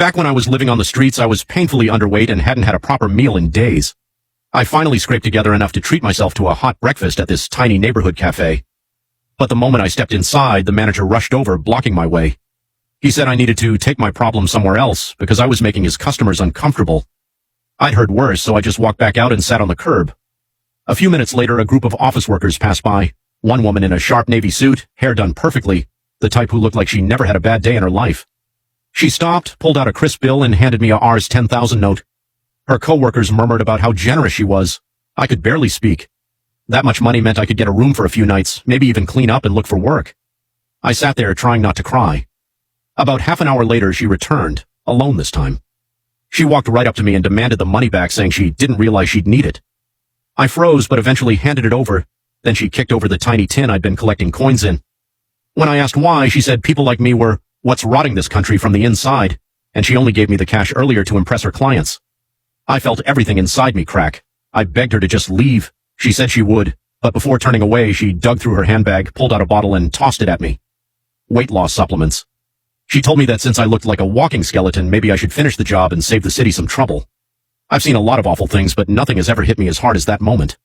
Back when I was living on the streets, I was painfully underweight and hadn't had a proper meal in days. I finally scraped together enough to treat myself to a hot breakfast at this tiny neighborhood cafe. But the moment I stepped inside, the manager rushed over, blocking my way. He said I needed to take my problem somewhere else because I was making his customers uncomfortable. I'd heard worse, so I just walked back out and sat on the curb. A few minutes later, a group of office workers passed by. One woman in a sharp navy suit, hair done perfectly, the type who looked like she never had a bad day in her life. She stopped, pulled out a crisp bill, and handed me a Rs 10,000 note. Her co-workers murmured about how generous she was. I could barely speak. That much money meant I could get a room for a few nights, maybe even clean up and look for work. I sat there trying not to cry. About half an hour later, she returned, alone this time. She walked right up to me and demanded the money back, saying she didn't realize she'd need it. I froze, but eventually handed it over. Then she kicked over the tiny tin I'd been collecting coins in. When I asked why, she said people like me were what's rotting this country from the inside, and she only gave me the cash earlier to impress her clients. I felt everything inside me crack. I begged her to just leave. She said she would, but before turning away, she dug through her handbag, pulled out a bottle, and tossed it at me. Weight loss supplements. She told me that since I looked like a walking skeleton, maybe I should finish the job and save the city some trouble. I've seen a lot of awful things, but nothing has ever hit me as hard as that moment.